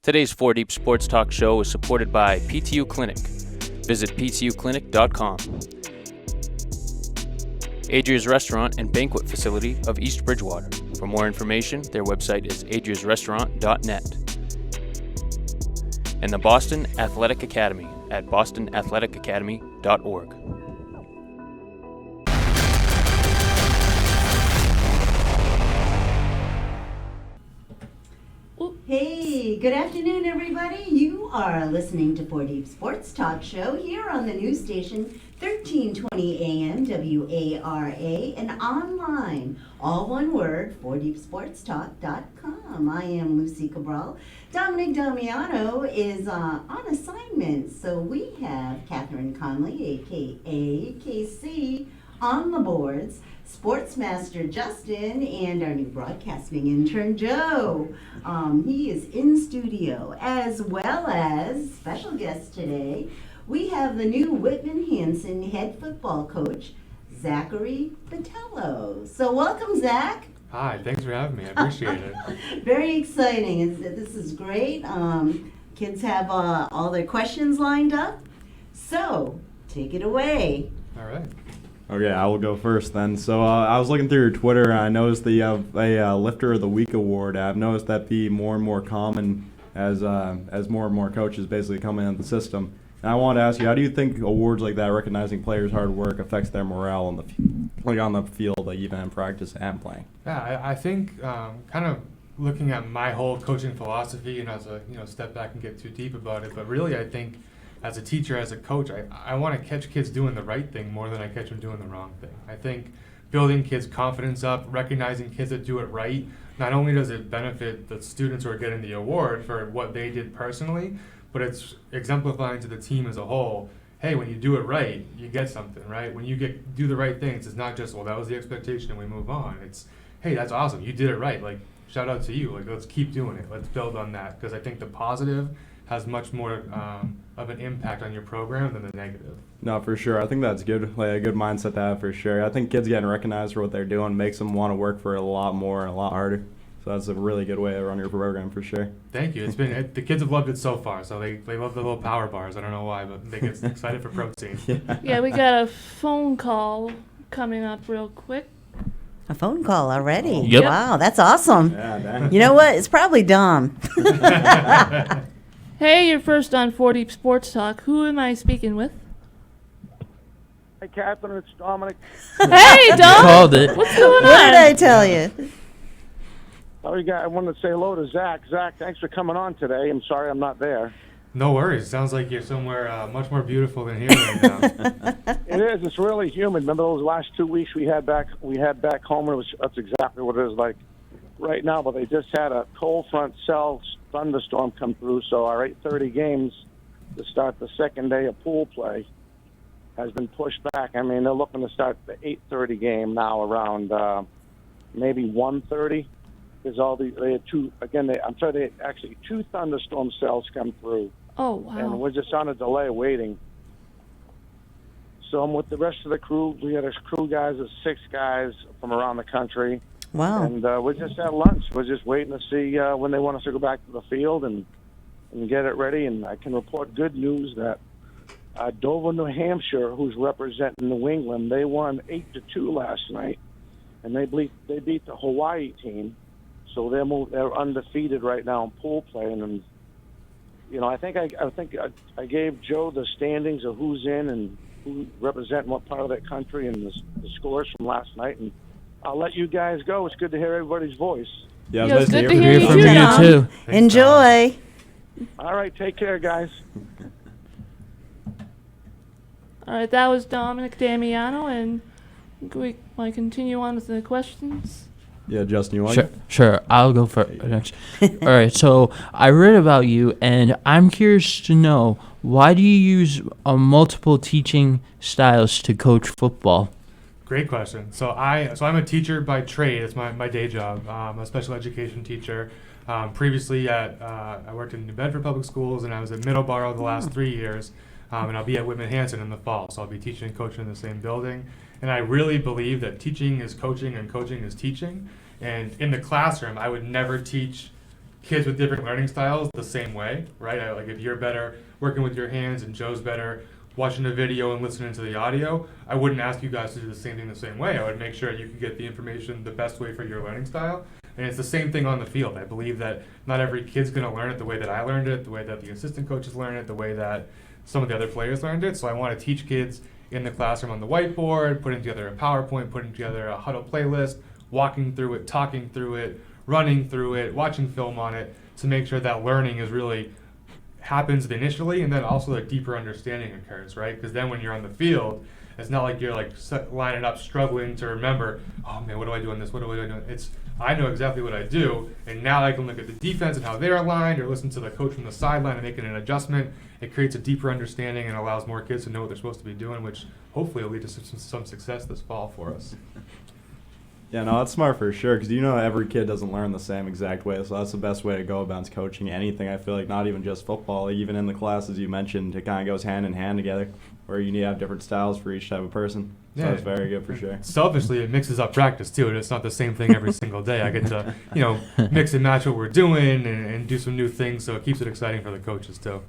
Today's 4 Deep Sports Talk show is supported by PTU Clinic. Visit ptuclinic.com. Adria's Restaurant and Banquet Facility of East Bridgewater. For more information, their website is adriasrestaurant.net. And the Boston Athletic Academy at bostonathleticacademy.org. Hey, good afternoon, everybody. You are listening to 4 Deep Sports Talk Show here on the news station 1320 AM WARA and online, all one word, 4deepsportstalk.com. I am Lucy Cabral. Dominic Damiano is on assignment, so we have Catherine Conley, aka KC, on the boards, Sportsmaster Justin, and our new broadcasting intern Joe. He is in studio, as well as special guest today. We have the new Whitman-Hanson head football coach, Zachary Vitello. So welcome, Zach. Hi, thanks for having me. I appreciate it. Very exciting. This is great. Kids have all their questions lined up. So take it away. All right. Okay, I will go first then. So I was looking through your Twitter, and I noticed that you have a Lifter of the Week award. I've noticed that be more and more common as more and more coaches basically come into the system. And I wanted to ask you, how do you think awards like that, recognizing players' hard work, affects their morale on the field, like even in practice and playing? Yeah, I think kind of looking at my whole coaching philosophy, and as a step back and get too deep about it, but really I think as a teacher, as a coach, I want to catch kids doing the right thing more than I catch them doing the wrong thing. I think building kids' confidence up, recognizing kids that do it right, not only does it benefit the students who are getting the award for what they did personally, but it's exemplifying to the team as a whole. Hey, when you do it right, you get something, right? When you do the right things, it's not just, well, that was the expectation and we move on. It's, hey, that's awesome. You did it right. Like, shout out to you. Like, let's keep doing it. Let's build on that. Because I think the positive has much more of an impact on your program than the negative. No, for sure. I think that's good, like a good mindset to have for sure. I think kids getting recognized for what they're doing makes them want to work for it a lot more and a lot harder. So that's a really good way to run your program for sure. Thank you. It's been the kids have loved it so far. So they love the little power bars. I don't know why, but they get excited for protein. Yeah, we got a phone call coming up real quick. A phone call already? Yep. Wow, that's awesome. Yeah, dang. You know what? It's probably Dom. Hey, you're first on 4 Deep Sports Talk. Who am I speaking with? Hey, Catherine, it's Dominic. Hey, Dom! Called it. What's going What did I on? tell you? I wanted to say hello to Zach. Zach, thanks for coming on today. I'm sorry I'm not there. No worries. Sounds like you're somewhere much more beautiful than here right now. It is. It's really humid. Remember those last 2 weeks we had back home? That's exactly what it is like right now. But they just had a cold front cell thunderstorm come through, so our 8:30 games to start the second day of pool play has been pushed back. I mean, they're looking to start the 8:30 game now around maybe 1:30. They had two thunderstorm cells come through. Oh, wow. And we're just on a delay waiting. So I'm with the rest of the crew. We had a crew guys of 6 guys from around the country. Wow. And we're just at lunch. We're just waiting to see when they want us to go back to the field and get it ready. And I can report good news that Dover, New Hampshire, who's representing New England, they won 8-2 last night. And they beat the Hawaii team. So they're undefeated right now in pool play. And I think I gave Joe the standings of who's in and who represent what part of that country and the scores from last night. And I'll let you guys go. It's good to hear everybody's voice. Yeah, Yeah, it's nice it's to good hear to from hear you. you too. Thanks, Enjoy. All right, take care, guys. All right, that was Dominic Damiano, and we want to continue on with the questions. Yeah, Justin, you want Sure. I'll go first. All right. So I read about you, and I'm curious to know, why do you use multiple teaching styles to coach football? Great question. So I'm a teacher by trade. It's my day job. I'm a special education teacher. Previously I worked in New Bedford Public Schools, and I was at Middleborough the last 3 years. And I'll be at Whitman-Hanson in the fall. So I'll be teaching and coaching in the same building. And I really believe that teaching is coaching and coaching is teaching. And in the classroom, I would never teach kids with different learning styles the same way, right? Like if you're better working with your hands and Joe's better watching a video and listening to the audio, I wouldn't ask you guys to do the same thing the same way. I would make sure you could get the information the best way for your learning style. And it's the same thing on the field. I believe that not every kid's going to learn it the way that I learned it, the way that the assistant coaches learn it, the way that some of the other players learned it. So I want to teach kids in the classroom on the whiteboard, putting together a PowerPoint, putting together a huddle playlist, walking through it, talking through it, running through it, watching film on it, to make sure that learning is really happens initially, and then also a deeper understanding occurs, right? Because then when you're on the field, it's not like you're like lining up, struggling to remember, oh man, what do I do on this? What do I do on this? It's, I know exactly what I do, and now I can look at the defense and how they're aligned, or listen to the coach from the sideline and making an adjustment. It creates a deeper understanding and allows more kids to know what they're supposed to be doing, which hopefully will lead to some success this fall for us. Yeah, no, that's smart for sure, because every kid doesn't learn the same exact way, so that's the best way to go about coaching anything. I feel like not even just football, even in the classes you mentioned, it kind of goes hand in hand together, where you need to have different styles for each type of person. So Yeah. that's very good for sure. Selfishly, it mixes up practice too. It's not the same thing every single day. I get to, mix and match what we're doing and do some new things, so it keeps it exciting for the coaches too.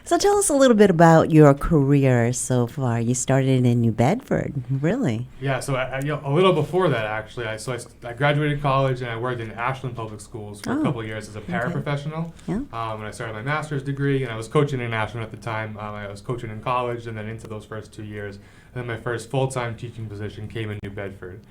So tell us a little bit about your career so far. You started in New Bedford, really? Yeah, so a little before that, actually, I graduated college and I worked in Ashland Public Schools for a couple of years as a paraprofessional. Yeah. And I started my master's degree, and I was coaching in Ashland at the time. I was coaching in college, and then into those first 2 years. And then my first full-time teaching position came in New Bedford.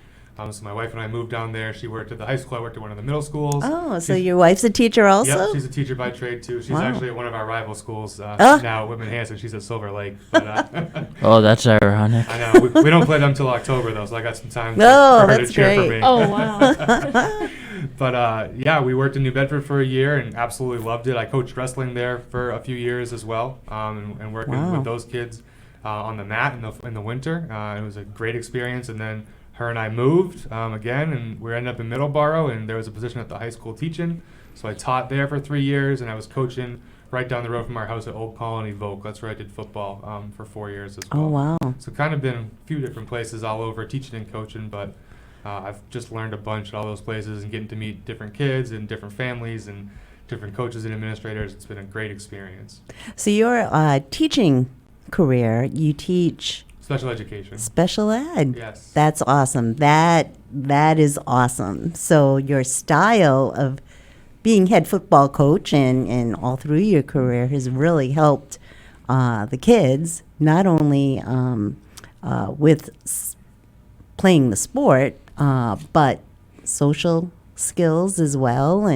So my wife and I moved down there. She worked at the high school. I worked at one of the middle schools. Oh, so your wife's a teacher also? Yep, she's a teacher by trade too. She's Wow. actually at one of our rival schools now, Whitman Hanson. She's at Silver Lake. But, Oh, that's ironic. I know. We don't play them till October though, so I got some time for her that's to cheer for great. me. Oh, wow. But yeah, we worked in New Bedford for a year and absolutely loved it. I coached wrestling there for a few years as well, and working Wow. with those kids on the mat in the winter. It was a great experience. And then her and I moved again, and we ended up in Middleborough, and there was a position at the high school teaching. So I taught there for 3 years, and I was coaching right down the road from our house at Old Colony Volk. That's where I did football for 4 years as well. Oh, wow. So kind of been a few different places all over teaching and coaching, but I've just learned a bunch at all those places and getting to meet different kids and different families and different coaches and administrators. It's been a great experience. So your teaching career, you teach Special education. special ed. Yes. That's awesome. That is awesome. So your style of being head football coach and all through your career has really helped the kids, not only with playing the sport, but social skills as well,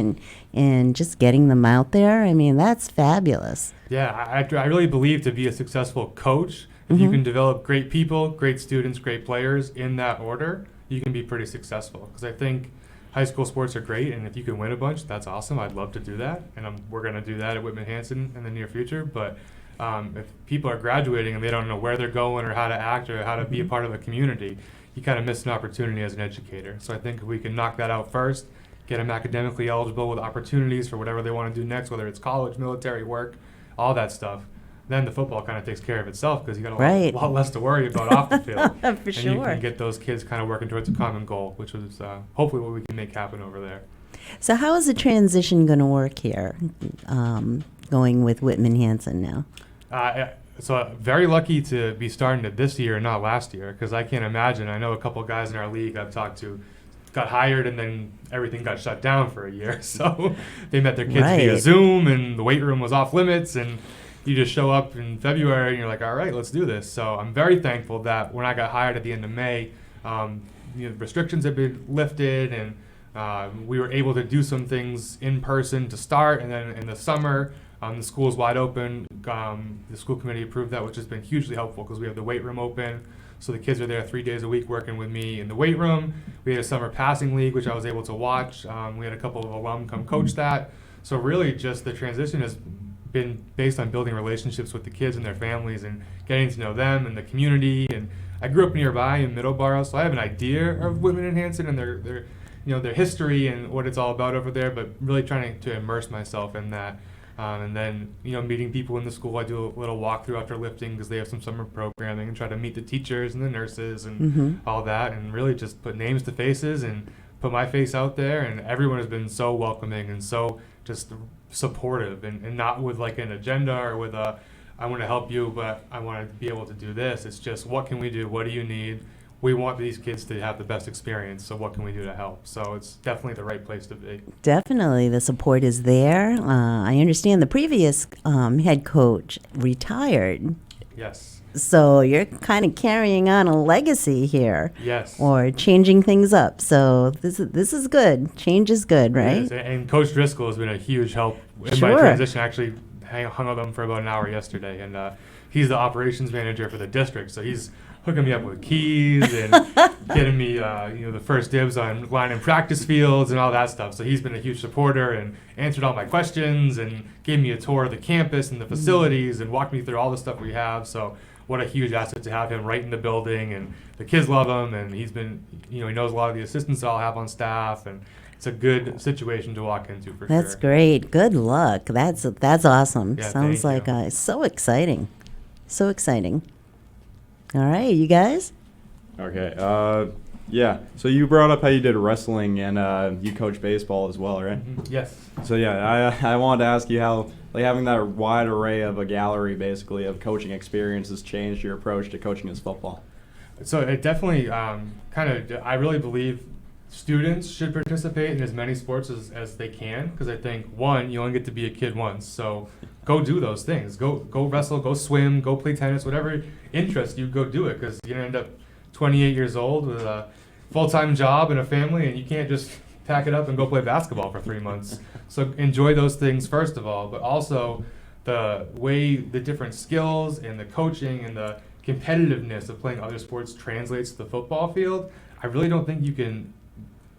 and just getting them out there. I mean, that's fabulous. Yeah, I really believe to be a successful coach, if you can develop great people, great students, great players in that order, you can be pretty successful. Because I think high school sports are great, and if you can win a bunch, that's awesome. I'd love to do that, and we're going to do that at Whitman Hanson in the near future. But if people are graduating and they don't know where they're going or how to act or how to be a part of a community, you kind of miss an opportunity as an educator. So I think if we can knock that out first, get them academically eligible with opportunities for whatever they want to do next, whether it's college, military, work, all that stuff, then the football kind of takes care of itself because you got a lot less to worry about off the field. For and sure. you can get those kids kind of working towards a common goal, which is hopefully what we can make happen over there. So how is the transition going to work here, going with Whitman Hanson now? So very lucky to be starting it this year and not last year, because I can't imagine. I know a couple of guys in our league I've talked to got hired and then everything got shut down for a year. So they met their kids via Zoom and the weight room was off limits, and you just show up in February and you're like, all right, let's do this. So I'm very thankful that when I got hired at the end of May, restrictions have been lifted, and we were able to do some things in person to start. And then in the summer, the school's wide open. The school committee approved that, which has been hugely helpful because we have the weight room open. So the kids are there 3 days a week working with me in the weight room. We had a summer passing league, which I was able to watch. We had a couple of alum come coach that. So really just the transition has been based on building relationships with the kids and their families and getting to know them and the community. And I grew up nearby in Middleborough, so I have an idea of Whitman and Hanson and their history and what it's all about over there, but really trying to immerse myself in that. And then, meeting people in the school. I do a little walkthrough after lifting because they have some summer programming, and try to meet the teachers and the nurses and all that, and really just put names to faces and put my face out there, and everyone has been so welcoming and so just supportive, and not with like an agenda or with a, I want to help you, but I want to be able to do this. It's just, what can we do? What do you need? We want these kids to have the best experience, so what can we do to help? So it's definitely the right place to be. Definitely, the support is there. I understand the previous head coach retired, Yes. so you're kind of carrying on a legacy here, Yes. or changing things up. So this is good. Change is good, right? Yes, and Coach Driscoll has been a huge help in Sure. my transition. I actually hung with him for about an hour yesterday, and he's the operations manager for the district, so he's hooking me up with keys and getting me the first dibs on lining practice fields and all that stuff. So he's been a huge supporter and answered all my questions and gave me a tour of the campus and the facilities and walked me through all the stuff we have. So what a huge asset to have him right in the building, and the kids love him, and he's been, he knows a lot of the assistants I'll have on staff, and it's a good situation to walk into for That's sure. great. Good luck. That's awesome. Yeah, Sounds thank like you. so exciting. So exciting. All right, you guys? Okay. Yeah. So you brought up how you did wrestling and you coach baseball as well, right? Yes. So yeah, I wanted to ask you how, like, having that wide array of a gallery basically of coaching experiences changed your approach to coaching as football. So it definitely I really believe students should participate in as many sports as they can, because I think, one, you only get to be a kid once, so go do those things. Go wrestle, go swim, go play tennis, whatever interests you, go do it, because you're going to end up 28 years old with a full-time job and a family, and you can't just pack it up and go play basketball for 3 months. So enjoy those things first of all, but also the way the different skills and the coaching and the competitiveness of playing other sports translates to the football field. I really don't think you can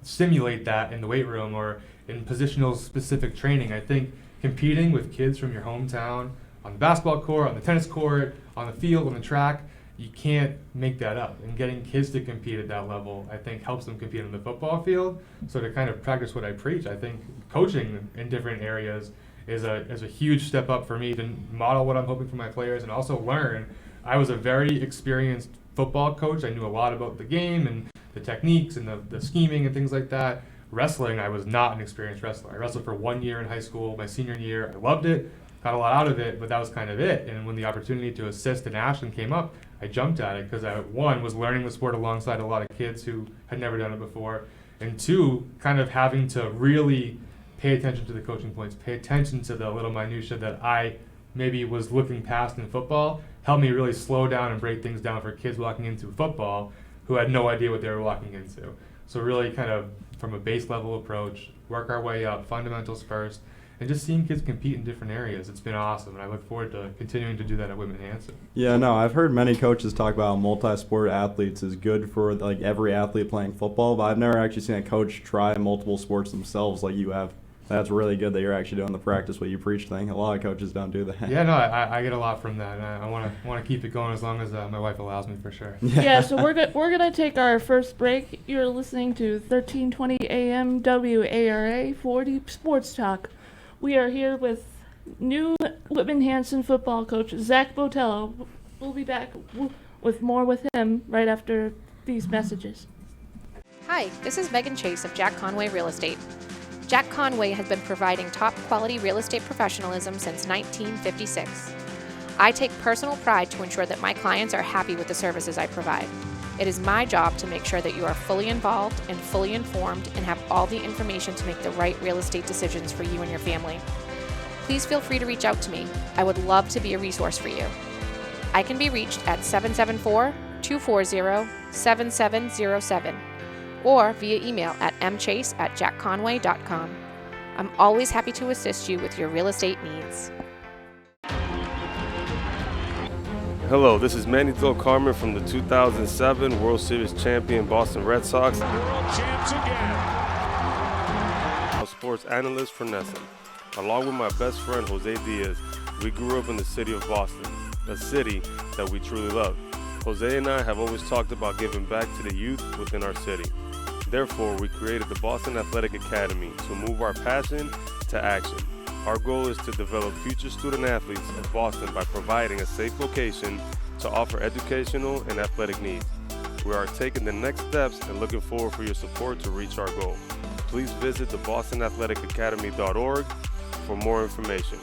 simulate that in the weight room or in positional specific training. I think competing with kids from your hometown on the basketball court, on the tennis court, on the field, on the track, you can't make that up. And getting kids to compete at that level, I think, helps them compete on the football field. So to kind of practice what I preach, I think coaching in different areas is a huge step up for me to model what I'm hoping for my players and also learn. I was a very experienced football coach. I knew a lot about the game and the techniques and the scheming and things like that. Wrestling, I was not an experienced wrestler. I wrestled for 1 year in high school, my senior year. I loved it, got a lot out of it, but that was kind of it. And when the opportunity to assist in Ashland came up, I jumped at it because I, one, was learning the sport alongside a lot of kids who had never done it before, and two, kind of having to really pay attention to the coaching points, pay attention to the little minutia that I maybe was looking past in football, helped me really slow down and break things down for kids walking into football who had no idea what they were walking into. So really kind of from a base level approach, work our way up, fundamentals first, and just seeing kids compete in different areas. It's been awesome, and I look forward to continuing to do that at Whitman Hanson. Yeah, no, I've heard many coaches talk about multi-sport athletes is good for like every athlete playing football, but I've never actually seen a coach try multiple sports themselves like you have. That's really good that you're actually doing the practice what you preach thing. A lot of coaches don't do that. Yeah, no, I get a lot from that, and I want to keep it going as long as my wife allows me, for sure. Yeah, so we're gonna take our first break. You're listening to 1320 AM WARA 40 Sports Talk. We are here with new Whitman Hanson football coach Zach Botello. We'll be back with more with him right after these messages. Hi, this is Megan Chase of Jack Conway Real Estate. Jack Conway has been providing top-quality real estate professionalism since 1956. I take personal pride to ensure that my clients are happy with the services I provide. It is my job to make sure that you are fully involved and fully informed and have all the information to make the right real estate decisions for you and your family. Please feel free to reach out to me. I would love to be a resource for you. I can be reached at 774-240-7707. or via email at mchase@jackconway.com. I'm always happy to assist you with your real estate needs. Hello, this is Manny Del Carmen from the 2007 World Series champion Boston Red Sox. World champs again. A sports analyst for NESN. Along with my best friend Jose Diaz, we grew up in the city of Boston, a city that we truly love. Jose and I have always talked about giving back to the youth within our city. Therefore, we created the Boston Athletic Academy to move our passion to action. Our goal is to develop future student athletes of Boston by providing a safe location to offer educational and athletic needs. We are taking the next steps and looking forward for your support to reach our goal. Please visit the BostonAthleticAcademy.org for more information.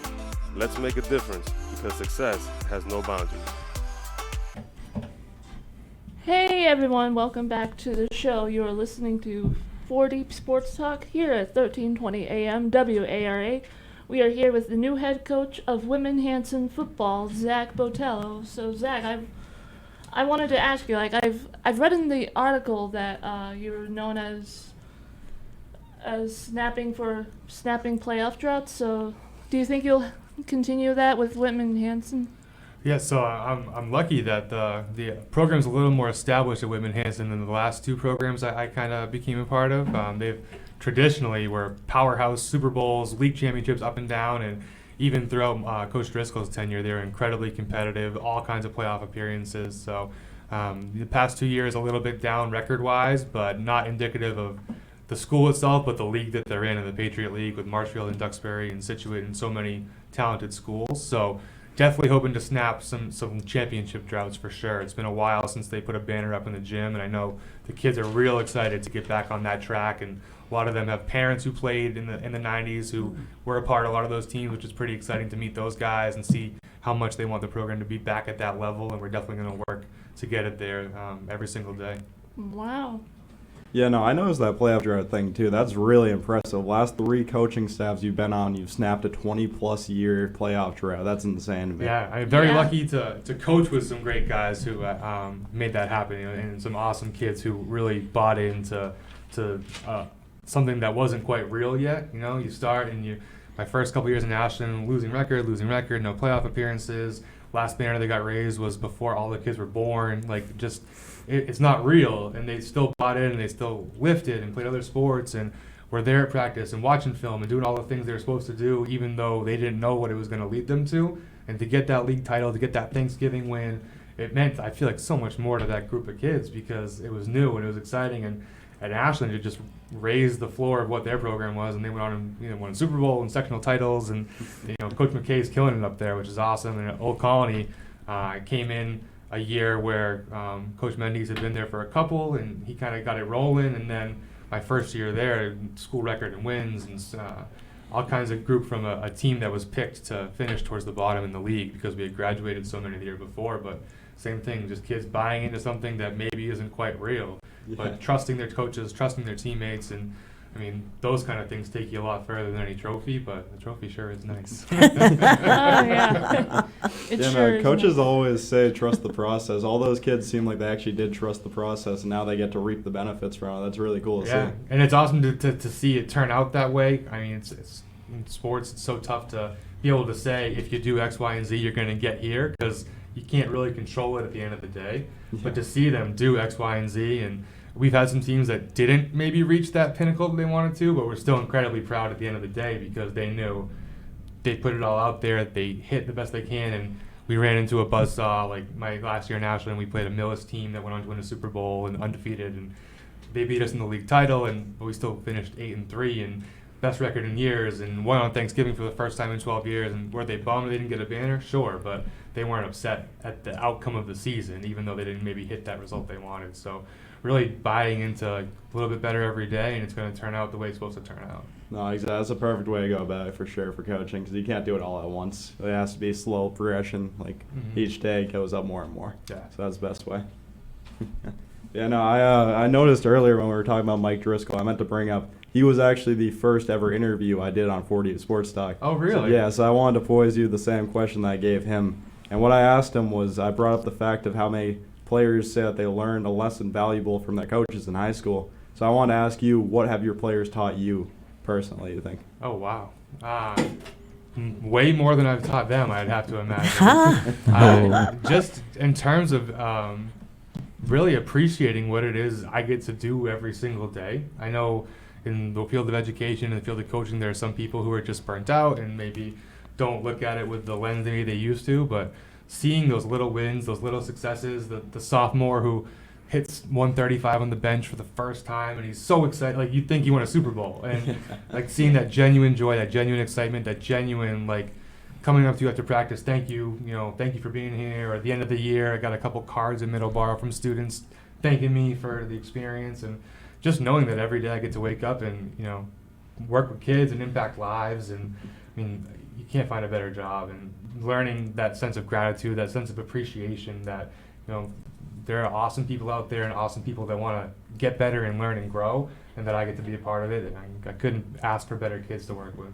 Let's make a difference because success has no boundaries. Hey everyone, welcome back to the show. You are listening to 4 Sports Talk here at 1320 AM WARA. We are here with the new head coach of Whitman Hanson football, Zach Botello. So Zach, I wanted to ask you, I've read in the article that you're known as snapping playoff droughts. So do you think you'll continue that with Whitman Hanson? Yeah, so I'm lucky that the program's a little more established at Whitman Hanson than the last two programs I kind of became a part of. They've traditionally were powerhouse Super Bowls, league championships up and down, and even throughout Coach Driscoll's tenure, they were incredibly competitive, all kinds of playoff appearances. So the past 2 years a little bit down record-wise, but not indicative of the school itself, but the league that they're in the Patriot League with Marshfield and Duxbury and Situate and so many talented schools. So definitely hoping to snap some championship droughts for sure. It's been a while since they put a banner up in the gym, and I know the kids are real excited to get back on that track. And a lot of them have parents who played in the 90s who were a part of a lot of those teams, which is pretty exciting to meet those guys and see how much they want the program to be back at that level. And we're definitely going to work to get it there every single day. Wow. Yeah, no, I noticed that playoff drought thing too. That's really impressive. Last 3 coaching staffs you've been on, you've snapped a 20-plus year playoff drought. That's insane to me. Yeah, I'm very lucky to coach with some great guys who made that happen, and some awesome kids who really bought into something that wasn't quite real yet. You start and my first couple years in Ashland, losing record, no playoff appearances. Last banner that got raised was before all the kids were born. It's not real, and they still bought in, and they still lifted and played other sports, and were there at practice and watching film and doing all the things they were supposed to do, even though they didn't know what it was going to lead them to. And to get that league title, to get that Thanksgiving win, it meant, I feel like, so much more to that group of kids because it was new and it was exciting. And at Ashland, it just raised the floor of what their program was, and they went on and won a Super Bowl and sectional titles, and Coach McKay's killing it up there, which is awesome. And at Old Colony, came in a year where Coach Mendes had been there for a couple, and he kind of got it rolling. And then my first year there, school record in wins, and all kinds of group from a team that was picked to finish towards the bottom in the league because we had graduated so many the year before. But same thing, just kids buying into something that maybe isn't quite real, but trusting their coaches, trusting their teammates, and those kind of things take you a lot further than any trophy, but the trophy sure is nice. Oh, yeah. Coaches always say trust the process. All those kids seem like they actually did trust the process, and now they get to reap the benefits from it. That's really cool to see. And it's awesome to see it turn out that way. It's in sports, it's so tough to be able to say if you do X, Y, and Z, you're going to get here, because you can't really control it at the end of the day. Yeah. But to see them do X, Y, and Z, and we've had some teams that didn't maybe reach that pinnacle that they wanted to, but we're still incredibly proud at the end of the day because they knew they put it all out there, they hit the best they can, and we ran into a buzzsaw. Like my last year in Ashland, we played a Millis team that went on to win a Super Bowl and undefeated, and they beat us in the league title, but we still finished 8-3 and best record in years, and won on Thanksgiving for the first time in 12 years. And were they bummed they didn't get a banner? Sure, but they weren't upset at the outcome of the season, even though they didn't maybe hit that result they wanted. So really buying into a little bit better every day, and it's going to turn out the way it's supposed to turn out. No, exactly. That's a perfect way to go about it for sure for coaching, because you can't do it all at once. It has to be a slow progression. Each day goes up more and more. Yeah. So that's the best way. Yeah, no, I noticed earlier when we were talking about Mike Driscoll, I meant to bring up, he was actually the first ever interview I did on 40 Sports Talk. Oh, really? So I wanted to pose you the same question that I gave him. And what I asked him was, I brought up the fact of how many players say that they learned a lesson valuable from their coaches in high school. So I want to ask you, what have your players taught you personally, you think? Oh, wow. Way more than I've taught them, I'd have to imagine. Just in terms of really appreciating what it is I get to do every single day. I know in the field of education and the field of coaching, there are some people who are just burnt out and maybe don't look at it with the lens maybe they used to, but seeing those little wins, those little successes, the sophomore who hits 135 on the bench for the first time and he's so excited, like you'd think he won a Super Bowl, and like seeing that genuine joy, that genuine excitement, that genuine like coming up to you after practice, thank you for being here, or at the end of the year I got a couple cards in Middleborough from students thanking me for the experience, and just knowing that every day I get to wake up and, you know, work with kids and impact lives. And I mean, you can't find a better job. And learning that sense of gratitude, that sense of appreciation that, you know, there are awesome people out there and awesome people that want to get better and learn and grow, and that I get to be a part of it. And I couldn't ask for better kids to work with.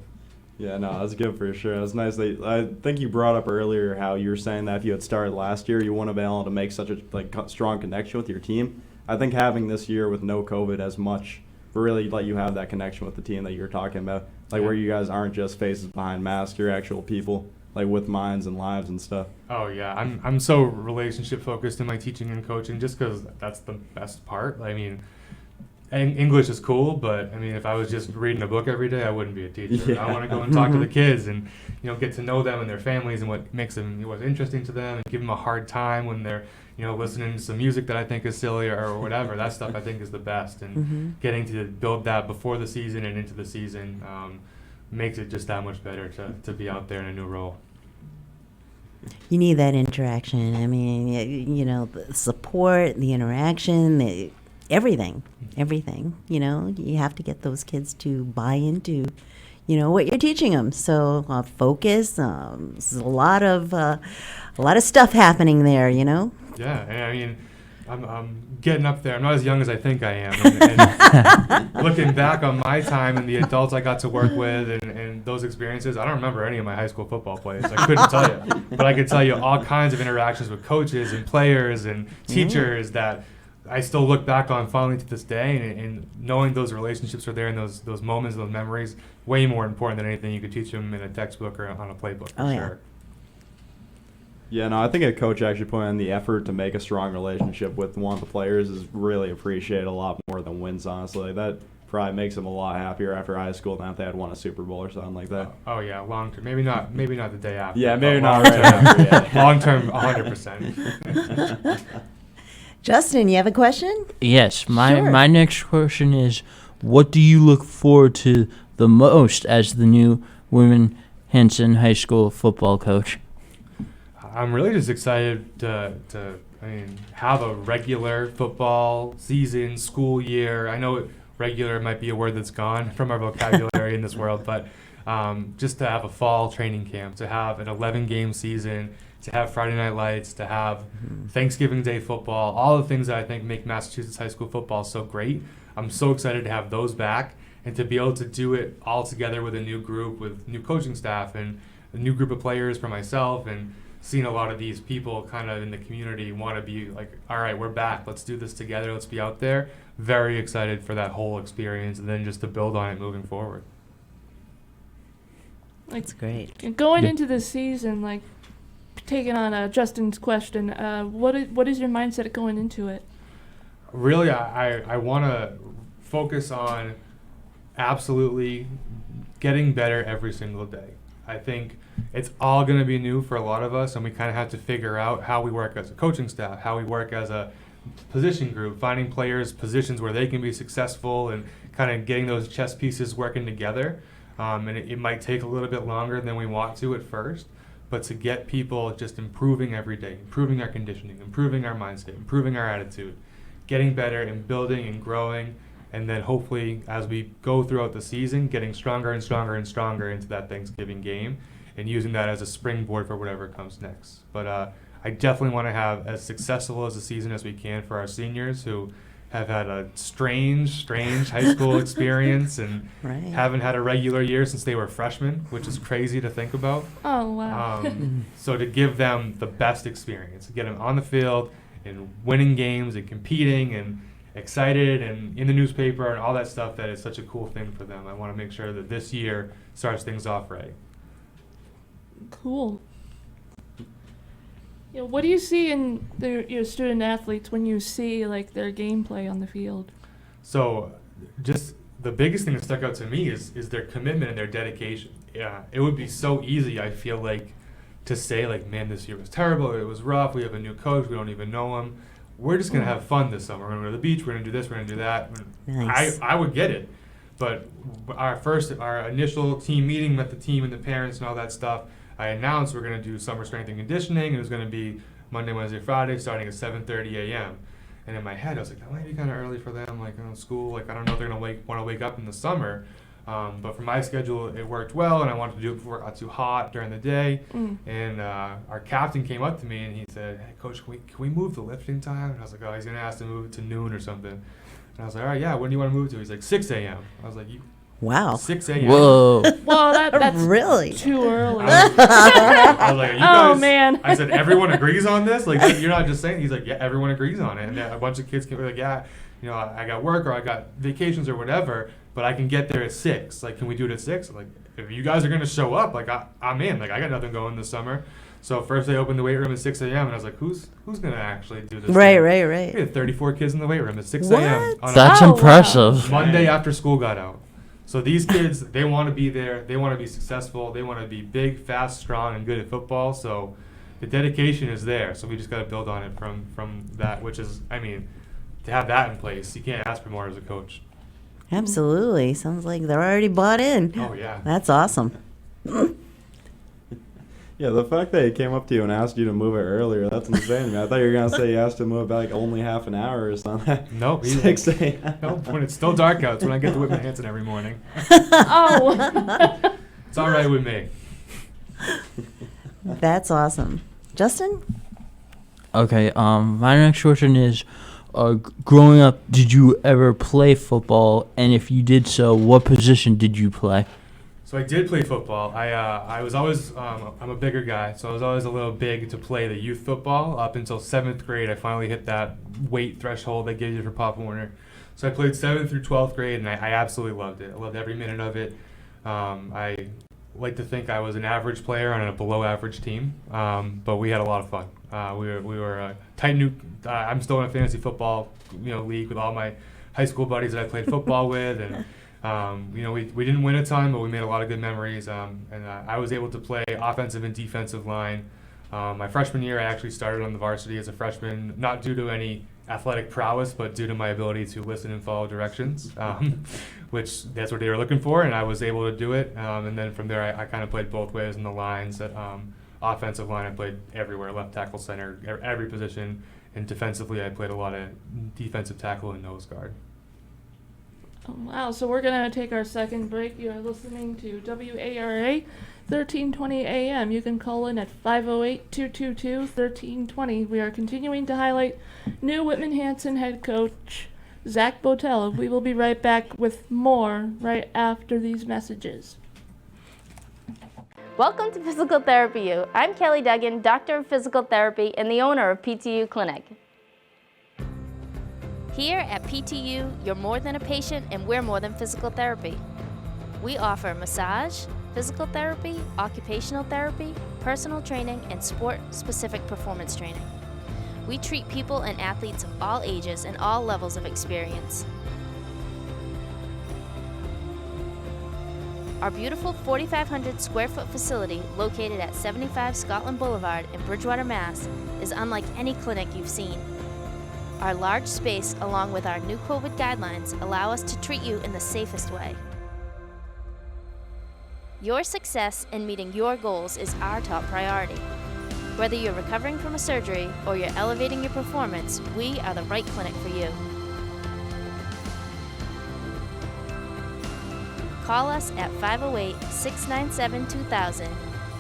Yeah, no, that's good for sure. That's nice. I think you brought up earlier how you were saying that if you had started last year, you wouldn't have been able to make such a strong connection with your team. I think having this year with no COVID as much really let you have that connection with the team that you're talking about, where you guys aren't just faces behind masks, you're actual people, with minds and lives and stuff. Oh yeah, I'm so relationship focused in my teaching and coaching, just because that's the best part. I mean, English is cool, but I mean, if I was just reading a book every day, I wouldn't be a teacher. Yeah. I want to go and talk to the kids and, you know, get to know them and their families and what makes them, what's interesting to them, and give them a hard time when they're, you know, listening to some music that I think is silly or whatever. That stuff I think is the best, and getting to build that before the season and into the season makes it just that much better to be out there in a new role. You need that interaction. I mean, you know, the support, the interaction, everything. You know, you have to get those kids to buy into, you know, what you're teaching them. So focus. There's a lot of stuff happening there. You know. Yeah, and I mean, I'm getting up there. I'm not as young as I think I am. And looking back on my time and the adults I got to work with and those experiences, I don't remember any of my high school football plays. I couldn't tell you. But I could tell you all kinds of interactions with coaches and players and teachers that I still look back on fondly to this day. And knowing those relationships are there and those moments, those memories, way more important than anything you could teach them in a textbook or on a playbook, for sure. Yeah, no, I think a coach actually putting in the effort to make a strong relationship with one of the players is really appreciated a lot more than wins, honestly. That probably makes them a lot happier after high school than if they had won a Super Bowl or something like that. Oh yeah, long term. Maybe not the day after. Yeah, maybe not right after. Yeah. Long term, 100%. Justin, you have a question? Yes, my Sure. next question is, what do you look forward to the most as the new Women Hanson High School football coach? I'm really just excited to have a regular football season, school year. I know regular might be a word that's gone from our vocabulary in this world, but just to have a fall training camp, to have an 11-game season, to have Friday Night Lights, to have Thanksgiving Day football, all the things that I think make Massachusetts high school football so great. I'm so excited to have those back and to be able to do it all together with a new group, with new coaching staff and a new group of players for myself, and seeing a lot of these people kind of in the community want to be like, all right, we're back. Let's do this together. Let's be out there. Very excited for that whole experience, and then just to build on it moving forward. That's great. Going into the season, taking on Justin's question, what is your mindset going into it? Really, I want to focus on absolutely getting better every single day. I think it's all going to be new for a lot of us, and we kind of have to figure out how we work as a coaching staff, how we work as a position group, finding players positions where they can be successful and kind of getting those chess pieces working together. And it might take a little bit longer than we want to at first, but to get people just improving every day, improving our conditioning, improving our mindset, improving our attitude, getting better and building and growing, and then hopefully as we go throughout the season, getting stronger and stronger and stronger into that Thanksgiving game and using that as a springboard for whatever comes next. But I definitely want to have as successful as a season as we can for our seniors who have had a strange high school experience and haven't had a regular year since they were freshmen, which is crazy to think about. Oh, wow. So to give them the best experience, to get them on the field and winning games and competing and excited and in the newspaper and all that stuff, that is such a cool thing for them. I want to make sure that this year starts things off right. Cool. What do you see in your student athletes when you see their gameplay on the field? So just the biggest thing that stuck out to me is their commitment and their dedication. Yeah, it would be so easy, I feel like, to say man, this year was terrible, it was rough, we have a new coach, we don't even know him. We're just going to have fun this summer. We're going to go to the beach, we're going to do this, we're going to do that. Nice. I would get it. But our initial team meeting with the team and the parents and all that stuff, I announced we're going to do summer strength and conditioning. It was going to be Monday, Wednesday, Friday, starting at 7:30 a.m. And in my head, I was like, that might be kind of early for them, like school. Like I don't know if they're gonna want to wake up in the summer. But for my schedule, it worked well, and I wanted to do it before it got too hot during the day. And our captain came up to me and he said, "Hey, Coach, can we move the lifting time?" And I was like, "Oh, he's gonna ask to move it to noon or something." And I was like, "All right, yeah. When do you want to move it to?" He's like, 6 a.m. I was like, Wow. 6 a.m. Whoa. Well, that's Really? too early. I was like, "Are you Oh, guys-" man. I said, "Everyone agrees on this? Like, you're not just saying." He's like, "Yeah, everyone agrees on it." And then a bunch of kids came like, "Yeah, I got work or I got vacations or whatever, but I can get there at 6. Like, can we do it at 6? Like, if you guys are gonna show up, like, I'm in. Like, I got nothing going this summer." So first they opened the weight room at 6 a.m. and I was like, "Who's gonna actually do this?" Right, thing? right. We had 34 kids in the weight room at 6 What? a.m. on That's Oh, wow. impressive. Monday after school got out. So these kids, they want to be there. They want to be successful. They want to be big, fast, strong, and good at football. So the dedication is there. So we just got to build on it from that, which is, I mean, to have that in place, you can't ask for more as a coach. Absolutely. Sounds like they're already bought in. Oh, yeah. That's awesome. Yeah, the fact that he came up to you and asked you to move it earlier, that's insane, man. I thought you were going to say he asked to move it back only half an hour or something. Nope. 6 a.m. Nope. When it's still dark out, it's when I get to Whitman Hanson every morning. Oh. It's all right with me. That's awesome. Justin? Okay, my next question is, growing up, did you ever play football? And if you did so, what position did you play? So I did play football. I was always, I'm a bigger guy, so I was always a little big to play the youth football. Up until 7th grade, I finally hit that weight threshold they gave you for Pop Warner. So I played 7th through 12th grade, and I absolutely loved it. I loved every minute of it. I like to think I was an average player on a below-average team, but we had a lot of fun. We were a tight-knit. I'm still in a fantasy football league with all my high school buddies that I played football with, and we didn't win a ton, but we made a lot of good memories. And I was able to play offensive and defensive line. My freshman year, I actually started on the varsity as a freshman, not due to any athletic prowess, but due to my ability to listen and follow directions, which that's what they were looking for, and I was able to do it. And then from there, I kind of played both ways in the lines. Offensive line, I played everywhere, left tackle, center, every position. And defensively, I played a lot of defensive tackle and nose guard. Oh, wow, so we're going to take our second break. You are listening to WARA 1320 AM. You can call in at 508-222-1320. We are continuing to highlight new Whitman Hanson head coach Zach Botello. We will be right back with more right after these messages. Welcome to Physical Therapy U. I'm Kelly Duggan, Doctor of Physical Therapy and the owner of PTU Clinic. Here at PTU, you're more than a patient and we're more than physical therapy. We offer massage, physical therapy, occupational therapy, personal training, and sport-specific performance training. We treat people and athletes of all ages and all levels of experience. Our beautiful 4,500 square foot facility located at 75 Scotland Boulevard in Bridgewater, Mass. is unlike any clinic you've seen. Our large space, along with our new COVID guidelines, allow us to treat you in the safest way. Your success in meeting your goals is our top priority. Whether you're recovering from a surgery or you're elevating your performance, we are the right clinic for you. Call us at 508-697-2000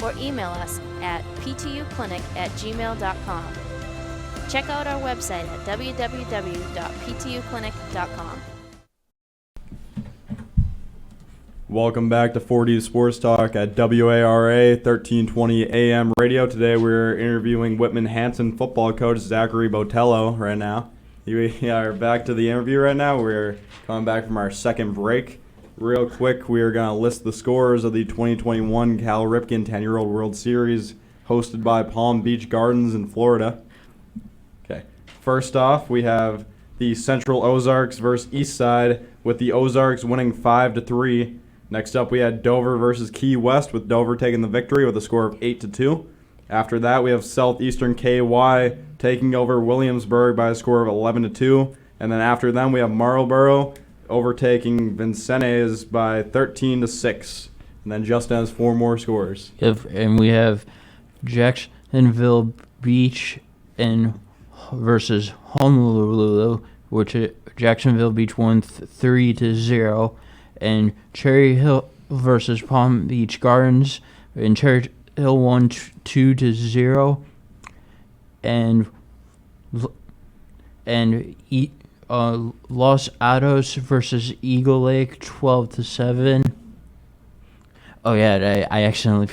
or email us at ptuclinic@gmail.com. Check out our website at www.ptuclinic.com. Welcome back to 4D Sports Talk at WARA 1320 AM radio. Today we're interviewing Whitman Hanson football coach Zachary Botello right now. We are back to the interview right now. We're coming back from our second break. Real quick, we are going to list the scores of the 2021 Cal Ripken 10-Year-Old World Series hosted by Palm Beach Gardens in Florida. Okay, first off, we have the Central Ozarks versus Eastside, with the Ozarks winning 5-3. Next up, we had Dover versus Key West, with Dover taking the victory with a score of 8-2. After that, we have Southeastern KY taking over Williamsburg by a score of 11-2. And then after them, we have Marlboro overtaking Vincennes by 13-6. And then Justin has 4 more scores. And we have Jacksonville Beach and versus Honolulu, which Jacksonville Beach won 3-0, and Cherry Hill versus Palm Beach Gardens, and Cherry Hill won 2-0, and Los Altos versus Eagle Lake 12-7. Oh yeah, I accidentally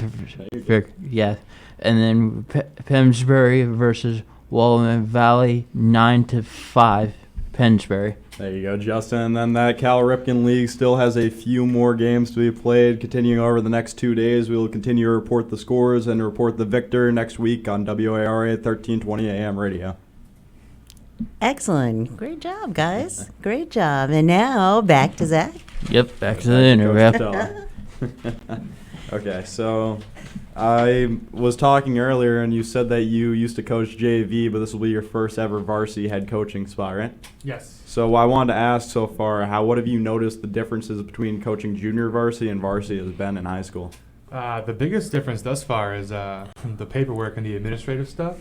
yeah, and then Pennsbury versus Willamette Valley 9-5. Pennsbury. There you go, Justin. And then that Cal Ripken League still has a few more games to be played. Continuing over the next 2 days, we will continue to report the scores and report the victor next week on WARA 1320 AM radio. Excellent. Great job, guys. Great job. And now back to Zach. Yep, back to the interview. Okay, so I was talking earlier, and you said that you used to coach JV, but this will be your first ever varsity head coaching spot, right? Yes. So I wanted to ask so far, what have you noticed the differences between coaching junior varsity and varsity has been in high school? The biggest difference thus far is the paperwork and the administrative stuff.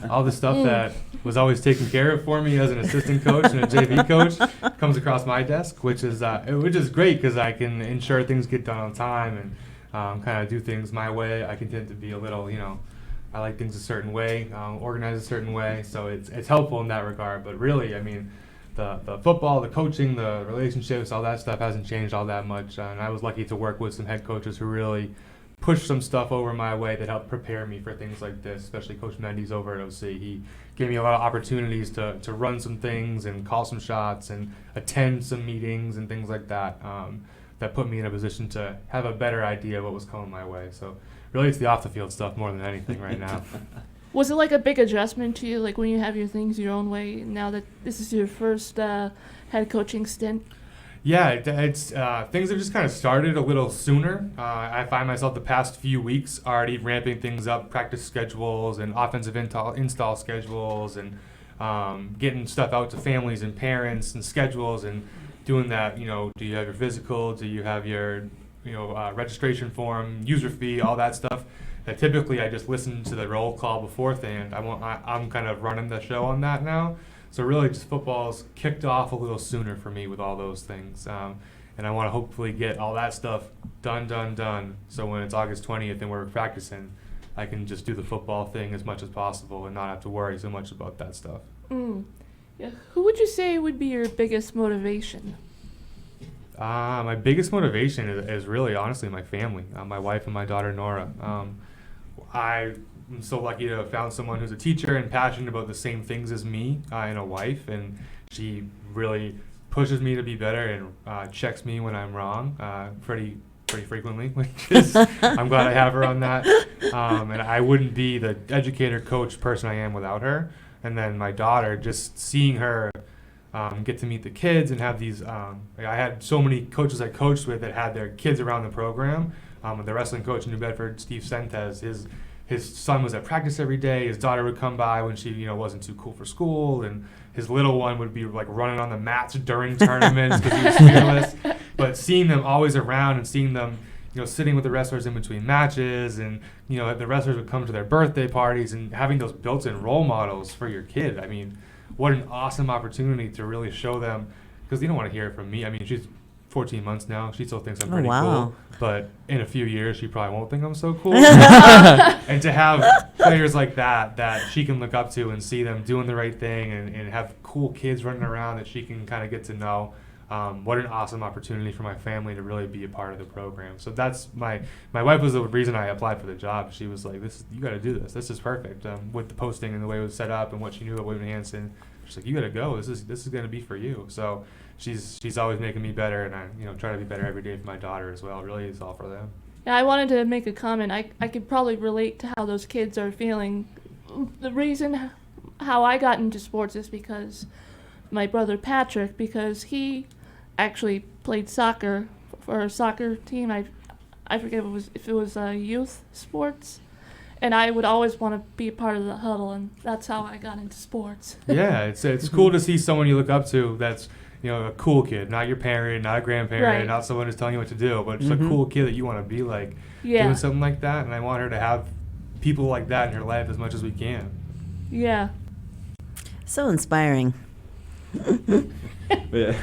All the stuff that was always taken care of for me as an assistant coach and a JV coach comes across my desk, which is great because I can ensure things get done on time and kind of do things my way. I can tend to be a little, I like things a certain way, organized a certain way, so it's helpful in that regard. But really, I mean, the football, the coaching, the relationships, all that stuff hasn't changed all that much. And I was lucky to work with some head coaches who really pushed some stuff over my way that helped prepare me for things like this, especially Coach Mendes over at OC. He gave me a lot of opportunities to run some things and call some shots and attend some meetings and things like that. That put me in a position to have a better idea of what was coming my way. So really it's the off the field stuff more than anything right now. Was it like a big adjustment to you, like when you have your things your own way, now that this is your first head coaching stint? Yeah, it's things have just kind of started a little sooner. I find myself the past few weeks already ramping things up, practice schedules and offensive install schedules, and getting stuff out to families and parents and schedules and doing that. Do you have your physical? Do you have your registration form, user fee, all that stuff? That typically I just listen to the roll call beforehand. I'm kind of running the show on that now. So really just football's kicked off a little sooner for me with all those things. And I want to hopefully get all that stuff done. So when it's August 20th and we're practicing, I can just do the football thing as much as possible and not have to worry so much about that stuff. Yeah. Who would you say would be your biggest motivation? My biggest motivation is really, honestly, my family, my wife and my daughter, Nora. I'm so lucky to have found someone who's a teacher and passionate about the same things as me and a wife, and she really pushes me to be better and checks me when I'm wrong pretty frequently, which is, I'm glad I have her on that. And I wouldn't be the educator, coach person I am without her. And then my daughter, just seeing her get to meet the kids and have these, I had so many coaches I coached with that had their kids around the program. The wrestling coach in New Bedford, Steve Sentes, his son was at practice every day. His daughter would come by when she wasn't too cool for school, and his little one would be like running on the mats during tournaments because he was fearless. But seeing them always around and seeing them sitting with the wrestlers in between matches, and the wrestlers would come to their birthday parties, and having those built-in role models for your kid. I mean, what an awesome opportunity to really show them, because they don't want to hear it from me. I mean, she's 14 months now. She still thinks I'm pretty cool. But in a few years, she probably won't think I'm so cool. And to have players like that she can look up to and see them doing the right thing and have cool kids running around that she can kind of get to know. What an awesome opportunity for my family to really be a part of the program. So that's my wife was the reason I applied for the job. She was like, you got to do this. This is perfect. With the posting and the way it was set up and what she knew about Whitman Hanson, she's like, you got to go. This is going to be for you. So she's always making me better, and I try to be better every day for my daughter as well. Really, it's all for them. Yeah, I wanted to make a comment. I could probably relate to how those kids are feeling. The reason how I got into sports is because my brother Patrick, because he actually played soccer for a soccer team. I forget if it was youth sports, and I would always want to be a part of the huddle, and that's how I got into sports. Yeah, it's cool to see someone you look up to that's a cool kid, not your parent, not a grandparent, right. Not someone who's telling you what to do, but just a cool kid that you want to be like doing something like that. And I want her to have people like that in her life as much as we can. Yeah. So inspiring. Yeah.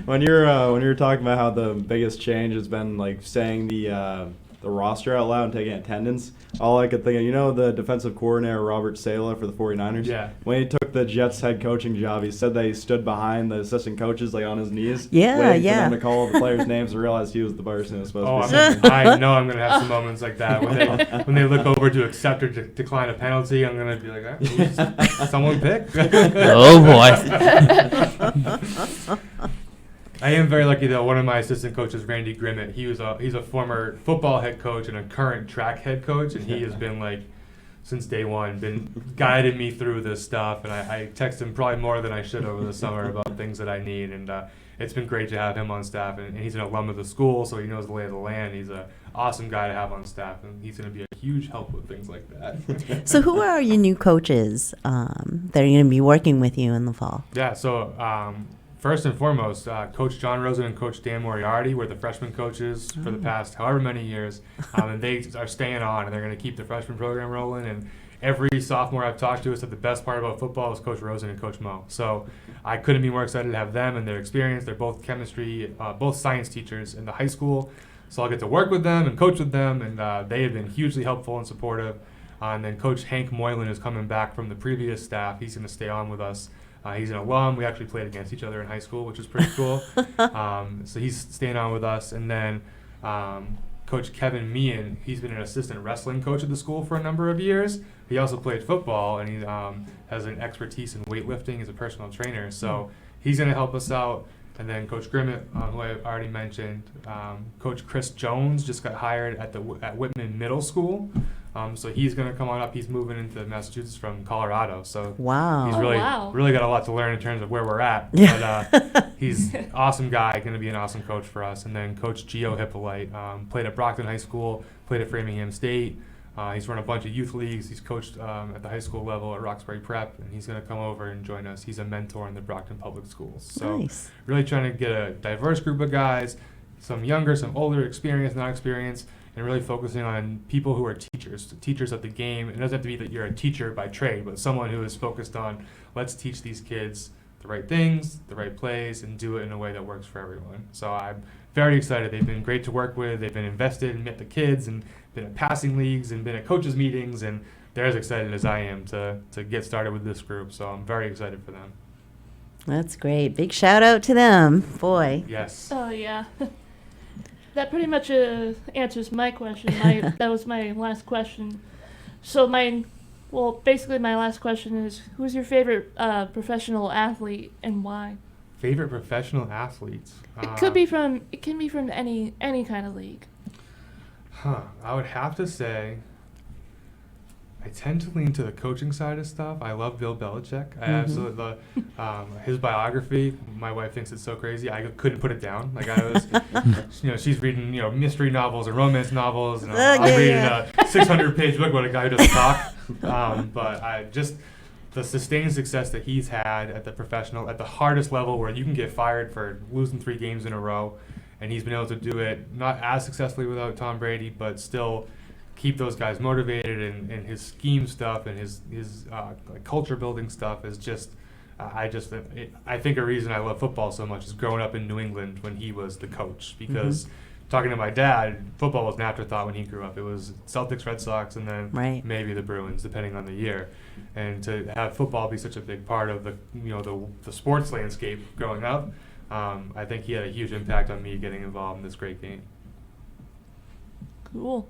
when you're talking about how the biggest change has been like saying the roster out loud and taking attendance, all I could think of, the defensive coordinator Robert Saleh for the 49ers. Yeah. When he took the Jets head coaching job, he said that he stood behind the assistant coaches like on his knees, Yeah, waiting yeah. for them to call the players' names and realize he was the person who was supposed Oh, to be. saying. I know I'm gonna have some moments like that when they look over to accept or decline a penalty. I'm gonna be like, who's someone pick. Oh boy. I am very lucky though. One of my assistant coaches, Randy Grimmett, he's a former football head coach and a current track head coach, and he has been like since day one been guiding me through this stuff. And I text him probably more than I should over the summer about things that I need, and it's been great to have him on staff. And he's an alum of the school, so he knows the lay of the land. He's an awesome guy to have on staff, and he's going to be a huge help with things like that. So who are your new coaches that are going to be working with you in the fall? Yeah, so first and foremost, Coach John Rosen and Coach Dan Moriarty were the freshman coaches for the past however many years, and they are staying on, and they're going to keep the freshman program rolling. And every sophomore I've talked to has said the best part about football is Coach Rosen and Coach Mo. So I couldn't be more excited to have them and their experience. They're both chemistry, both science teachers in the high school, so I'll get to work with them and coach with them, and they have been hugely helpful and supportive. And then Coach Hank Moylan is coming back from the previous staff. He's going to stay on with us. He's an alum. We actually played against each other in high school, which is pretty cool. So he's staying on with us. And then Coach Kevin Meehan, he's been an assistant wrestling coach at the school for a number of years. He also played football, and he has an expertise in weightlifting. He's a personal trainer. So he's going to help us out. And then Coach Grimmett, who I already mentioned. Coach Chris Jones just got hired at Whitman Middle School. So he's going to come on up. He's moving into Massachusetts from Colorado. So Wow. he's wow. really got a lot to learn in terms of where we're at. Yeah. But he's an awesome guy, going to be an awesome coach for us. And then Coach Gio Hippolyte played at Brockton High School, played at Framingham State. He's run a bunch of youth leagues. He's coached at the high school level at Roxbury Prep, and he's going to come over and join us. He's a mentor in the Brockton Public Schools. So Nice. really trying to get a diverse group of guys, some younger, some older, experienced, not experienced, and really focusing on people who are teachers of the game. It doesn't have to be that you're a teacher by trade, but someone who is focused on let's teach these kids the right things, the right plays, and do it in a way that works for everyone. So I'm very excited. They've been great to work with. They've been invested and met the kids and been at passing leagues and been at coaches meetings, and they're as excited as I am to get started with this group. So I'm very excited for them. That's great. Big shout out to them. Boy. Yes. Oh, yeah. That pretty much answers my question. That was my last question. So basically my last question is, who's your favorite professional athlete and why? Favorite professional athletes? It can be from any kind of league. I would have to say I tend to lean to the coaching side of stuff. I love Bill Belichick. I absolutely his biography. My wife thinks it's so crazy. I couldn't put it down. Like I was, she's reading, mystery novels and romance novels, and I'm reading a 600-page book about a guy who doesn't talk. But I just the sustained success that he's had at the hardest level, where you can get fired for losing 3 games in a row, and he's been able to do it not as successfully without Tom Brady, but still keep those guys motivated, and his scheme stuff and his like culture building stuff is just I think a reason I love football so much is growing up in New England when he was the coach, because talking to my dad, football was an afterthought when he grew up. It was Celtics, Red Sox, and then maybe the Bruins, depending on the year. And to have football be such a big part of the sports landscape growing up, I think he had a huge impact on me getting involved in this great game. Cool.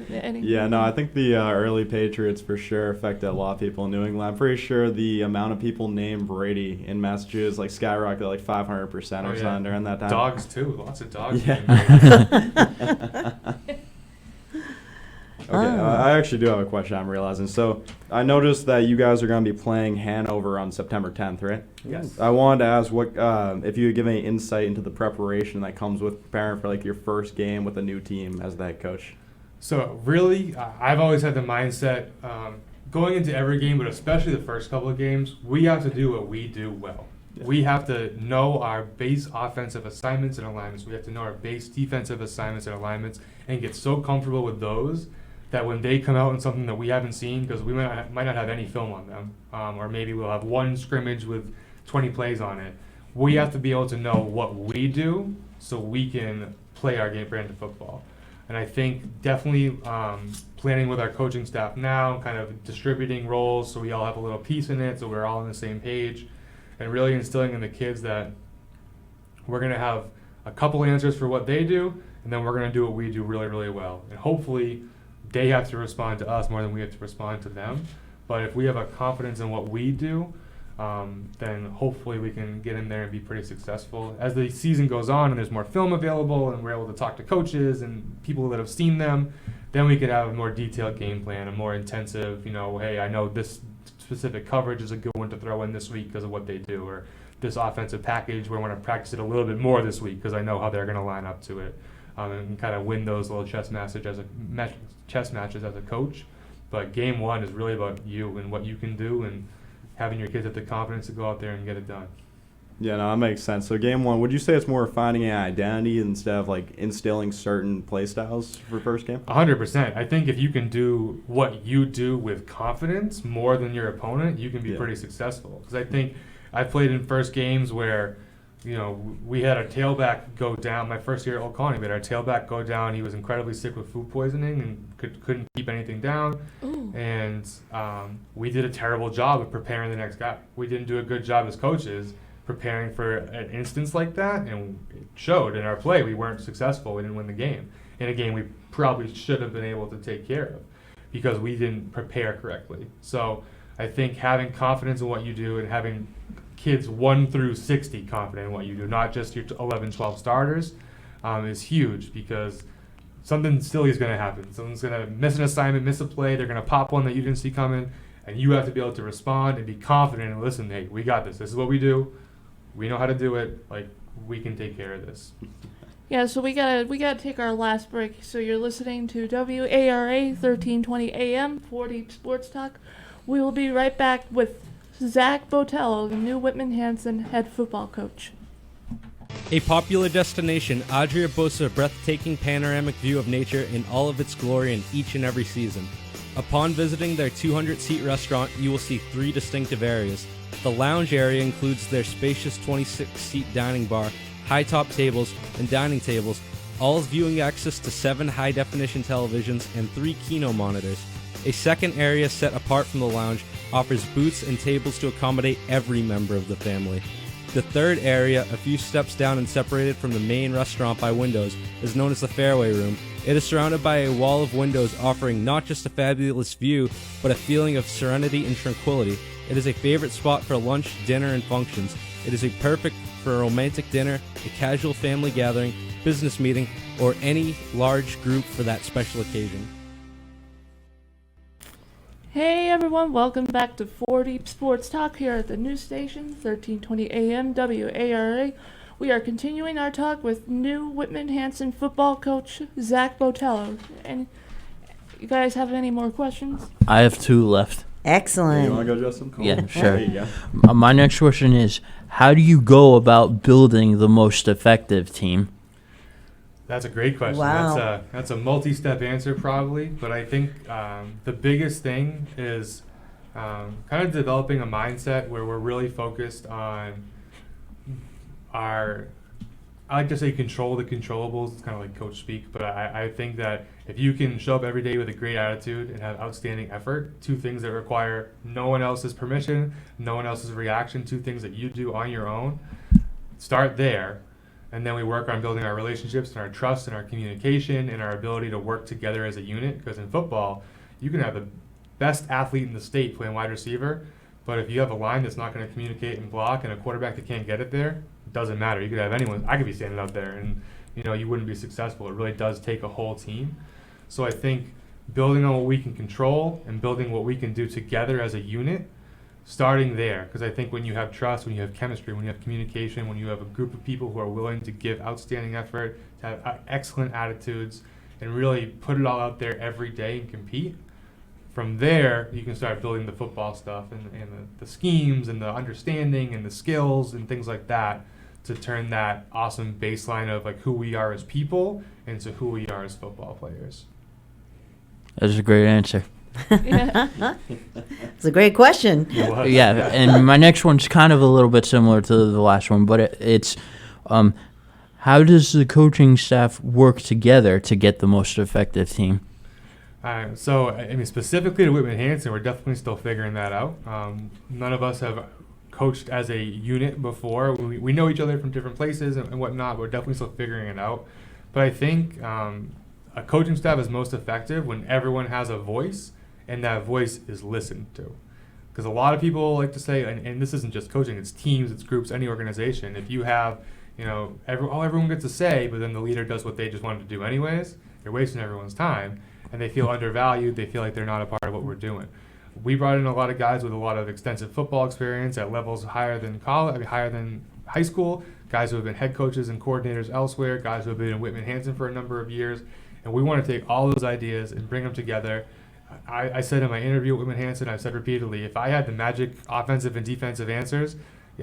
Yeah, no, I think the early Patriots for sure affected a lot of people in New England. I'm pretty sure the amount of people named Brady in Massachusetts skyrocketed 500% or something during that time. Dogs too, lots of dogs. Yeah. Okay, I actually do have a question I'm realizing. So I noticed that you guys are going to be playing Hanover on September 10th, right? Yes. I wanted to ask if you could give any insight into the preparation that comes with preparing for your first game with a new team as the head coach. So really, I've always had the mindset going into every game, but especially the first couple of games, we have to do what we do well. Yeah. We have to know our base offensive assignments and alignments. We have to know our base defensive assignments and alignments and get so comfortable with those that when they come out in something that we haven't seen, because we might not have any film on them, or maybe we'll have one scrimmage with 20 plays on it, we have to be able to know what we do so we can play our game brand of football. And I think definitely planning with our coaching staff now, kind of distributing roles so we all have a little piece in it, so we're all on the same page, and really instilling in the kids that we're going to have a couple answers for what they do, and then we're going to do what we do really, really well. And hopefully they have to respond to us more than we have to respond to them. But if we have a confidence in what we do, then hopefully we can get in there and be pretty successful. As the season goes on and there's more film available and we're able to talk to coaches and people that have seen them, then we could have a more detailed game plan, a more intensive, hey, I know this specific coverage is a good one to throw in this week because of what they do, or this offensive package, we want to practice it a little bit more this week because I know how they're going to line up to it, and kind of win those little chess matches as a coach. But game one is really about you and what you can do, and having your kids have the confidence to go out there and get it done. Yeah, no, that makes sense. So game one, would you say it's more finding an identity instead of like instilling certain play styles for first game? 100%. I think if you can do what you do with confidence more than your opponent, you can be pretty successful. Because I think I played in first games where, we had our tailback go down. My first year at Old Colony, we had our tailback go down. He was incredibly sick with food poisoning and couldn't keep anything down. Ooh. And we did a terrible job of preparing the next guy. We didn't do a good job as coaches preparing for an instance like that, and it showed in our play. We weren't successful. We didn't win the game. In a game we probably should have been able to take care of because we didn't prepare correctly. So I think having confidence in what you do and having kids 1 through 60 confident in what you do, not just your 11, 12 starters, is huge, because something silly is going to happen. Someone's going to miss an assignment, miss a play, they're going to pop one that you didn't see coming, and you have to be able to respond and be confident and listen, hey, we got this. This is what we do. We know how to do it. Like, we can take care of this. Yeah, so we gotta take our last break. So you're listening to WARA 1320 AM 40 Sports Talk. We will be right back with Zach Botello, the new Whitman-Hanson head football coach. A popular destination, Adria boasts a breathtaking panoramic view of nature in all of its glory in each and every season. Upon visiting their 200-seat restaurant, you will see 3 distinctive areas. The lounge area includes their spacious 26-seat dining bar, high-top tables, and dining tables, all with viewing access to 7 high-definition televisions and 3 Kino monitors. A second area set apart from the lounge offers booths and tables to accommodate every member of the family. The third area, a few steps down and separated from the main restaurant by windows, is known as the Fairway Room. It is surrounded by a wall of windows offering not just a fabulous view, but a feeling of serenity and tranquility. It is a favorite spot for lunch, dinner, and functions. It is perfect for a romantic dinner, a casual family gathering, business meeting, or any large group for that special occasion. Hey everyone, welcome back to 40 Sports Talk here at the news station, 1320 AM WARA. We are continuing our talk with new Whitman-Hanson football coach Zach Botello. And you guys have any more questions? I have 2 left. Excellent. You want to go, Justin? Cool. Yeah, sure. There you go. My next question is, how do you go about building the most effective team? That's a great question. Wow. That's a multi-step answer probably, but I think the biggest thing is kind of developing a mindset where we're really focused on I like to say control the controllables. It's kind of like coach speak, but I think that if you can show up every day with a great attitude and have outstanding effort, 2 things that require no one else's permission, no one else's reaction, 2 things that you do on your own, start there. And then we work on building our relationships and our trust and our communication and our ability to work together as a unit. Because in football, you can have the best athlete in the state playing wide receiver, but if you have a line that's not going to communicate and block and a quarterback that can't get it there, it doesn't matter. You could have anyone. I could be standing out there and you wouldn't be successful. It really does take a whole team. So I think building on what we can control and building what we can do together as a unit, starting there, because I think when you have trust, when you have chemistry, when you have communication, when you have a group of people who are willing to give outstanding effort, to have excellent attitudes, and really put it all out there every day and compete, from there you can start building the football stuff and the schemes and the understanding and the skills and things like that to turn that awesome baseline of like who we are as people into who we are as football players. That's a great answer. Yeah. It's a great question. Yeah, and my next one's kind of a little bit similar to the last one, but it's how does the coaching staff work together to get the most effective team? So, I mean, specifically to Whitman Hanson, we're definitely still figuring that out. None of us have coached as a unit before. We know each other from different places and whatnot, but we're definitely still figuring it out. But I think a coaching staff is most effective when everyone has a voice and that voice is listened to. Because a lot of people like to say, and this isn't just coaching, it's teams, it's groups, any organization. If you have, everyone gets a say, but then the leader does what they just wanted to do anyways, you're wasting everyone's time, and they feel undervalued, they feel like they're not a part of what we're doing. We brought in a lot of guys with a lot of extensive football experience at levels higher than college, higher than high school, guys who have been head coaches and coordinators elsewhere, guys who have been in Whitman Hanson for a number of years, and we want to take all those ideas and bring them together. I said in my interview with Whitman Hanson, I've said repeatedly, if I had the magic offensive and defensive answers,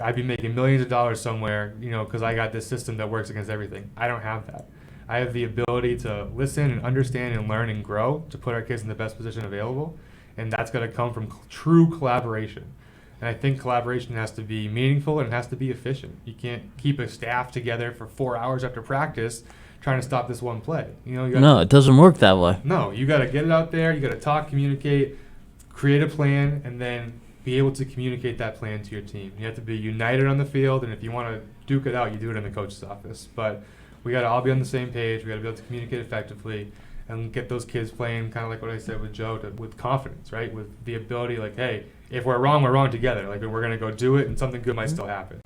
I'd be making millions of dollars somewhere, because I got this system that works against everything. I don't have that. I have the ability to listen and understand and learn and grow to put our kids in the best position available, and that's going to come from true collaboration. And I think collaboration has to be meaningful and it has to be efficient. You can't keep a staff together for 4 hours after practice trying to stop this one play. No, it doesn't work that way. No, you got to get it out there. You got to talk, communicate, create a plan, and then be able to communicate that plan to your team. You have to be united on the field, and if you want to duke it out, you do it in the coach's office. But we got to all be on the same page. We got to be able to communicate effectively and get those kids playing kind of like what I said with Joe, with confidence, right? With the ability, like, hey, if we're wrong together. Like, we're going to go do it, and something good might still happen.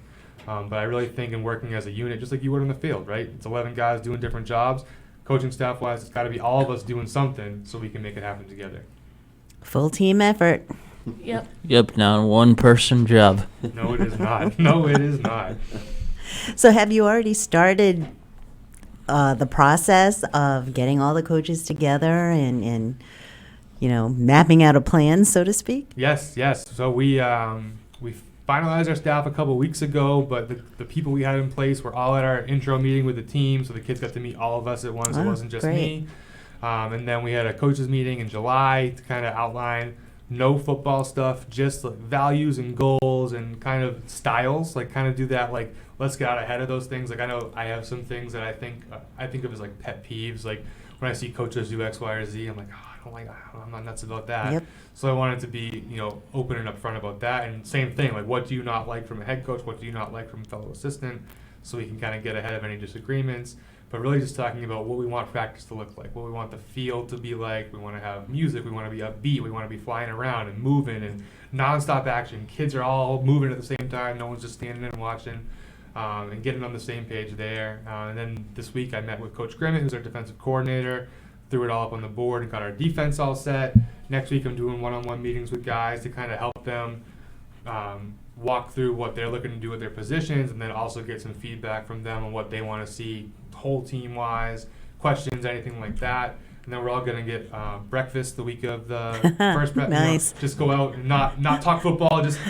But I really think in working as a unit, just like you would on the field, right? It's 11 guys doing different jobs. Coaching staff-wise, it's got to be all of us doing something so we can make it happen together. Full team effort. Yep. Yep, not a one-person job. No, it is not. No, it is not. So have you already started the process of getting all the coaches together and mapping out a plan, so to speak? Yes. So we finalized our staff a couple weeks ago, but the people we had in place were all at our intro meeting with the team, so the kids got to meet all of us at once. It wasn't just me. And then we had a coaches meeting in July to kind of outline no football stuff, just like values and goals and kind of styles, like kind of do that, like let's get out ahead of those things. Like I know I have some things that I think of as like pet peeves, like when I see coaches do X, Y, or Z, I'm like, I'm not nuts about that. Yep. So I wanted to be, open and upfront about that. And same thing, like what do you not like from a head coach? What do you not like from a fellow assistant? So we can kind of get ahead of any disagreements. But really just talking about what we want practice to look like, what we want the field to be like. We want to have music. We want to be upbeat. We want to be flying around and moving and nonstop action. Kids are all moving at the same time. No one's just standing and watching. And getting on the same page there. And then this week I met with Coach Grimmett, who's our defensive coordinator, threw it all up on the board and got our defense all set. Next week I'm doing one-on-one meetings with guys to kind of help them walk through what they're looking to do with their positions, and then also get some feedback from them on what they want to see whole team-wise, questions, anything like that. And then we're all going to get breakfast the week of the first prep. Nice. Just go out and not talk football, just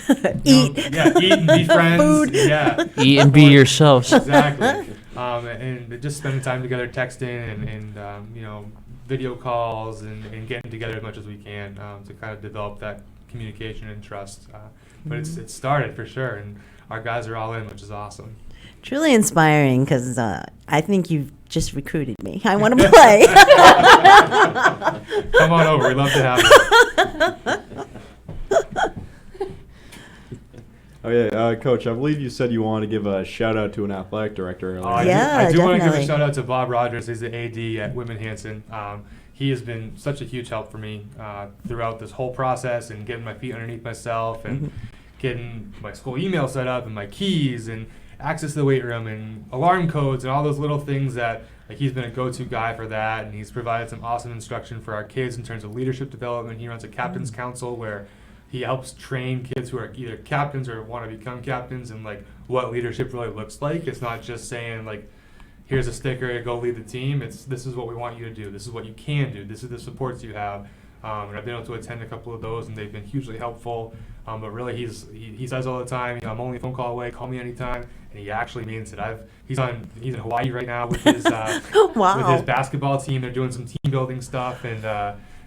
Eat. eat and be friends. Food. Yeah. Eat and be yourselves. Exactly. And just spending time together, texting and video calls and getting together as much as we can to kind of develop that communication and trust. But it's started for sure, and our guys are all in, which is awesome. Truly inspiring, because I think you've just recruited me. I want to play. Come on over. We'd love to have you. Oh yeah, Coach, I believe you said you wanted to give a shout out to an athletic director earlier. I do want to give definitely. a shout out to Bob Rogers. He's the AD at Whitman Hanson. He has been such a huge help for me throughout this whole process and getting my feet underneath myself and getting my school email set up and my keys and access to the weight room and alarm codes and all those little things that he's been a go-to guy for that, and he's provided some awesome instruction for our kids in terms of leadership development. He runs a captain's council where he helps train kids who are either captains or want to become captains and like what leadership really looks like. It's not just saying like, here's a sticker, go lead the team. This is what we want you to do. This is what you can do. This is the supports you have. And I've been able to attend a couple of those, and they've been hugely helpful. But really, he says all the time, I'm only a phone call away. Call me anytime. And he actually means it. He's in Hawaii right now with his Wow. with his basketball team. They're doing some team building stuff, and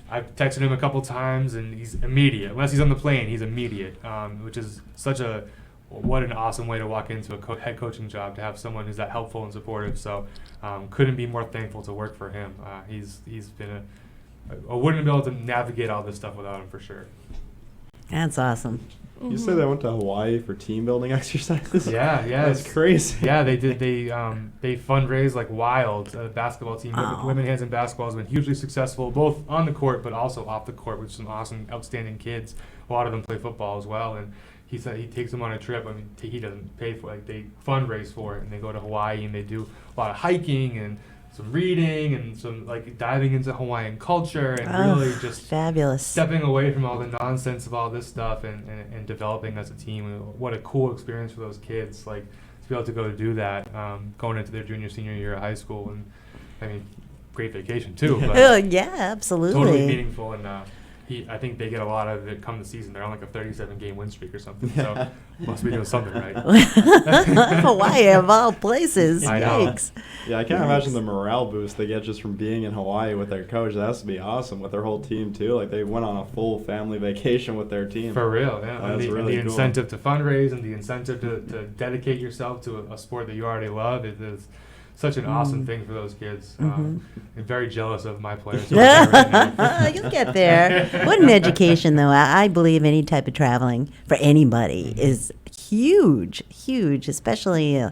I've texted him a couple times, and he's immediate. Unless he's on the plane, he's immediate, which is what an awesome way to walk into a head coaching job, to have someone who's that helpful and supportive. So couldn't be more thankful to work for him. He's been I wouldn't be able to navigate all this stuff without him for sure. That's awesome. You say they went to Hawaii for team building exercises? Yeah. That's crazy. Yeah, they did. They fundraised like wild. The basketball team, women hands in basketball, has been hugely successful, both on the court but also off the court, with some awesome, outstanding kids. A lot of them play football as well, and he said he takes them on a trip. I mean, he doesn't pay for it. Like, they fundraise for it, and they go to Hawaii, and they do a lot of hiking and some reading and some like diving into Hawaiian culture, and really just fabulous. Stepping away from all the nonsense of all this stuff and developing as a team. What a cool experience for those kids, like, to be able to go do that, going into their junior, senior year of high school. And I mean, great vacation too. But yeah, absolutely. Totally meaningful, and I think they get a lot of it come the season. They're on like a 37-game win streak or something, so must be doing something right. Hawaii, of all places. I know. Yikes. Yeah, I can't imagine the morale boost they get just from being in Hawaii with their coach. That has to be awesome with their whole team, too. Like, they went on a full family vacation with their team. For real, yeah. That's And really the cool. incentive to fundraise and the incentive to dedicate yourself to a sport that you already love is such an awesome thing for those kids. I'm very jealous of my players. Who are there right now. You'll get there. What an education, though. I believe any type of traveling for anybody is huge, especially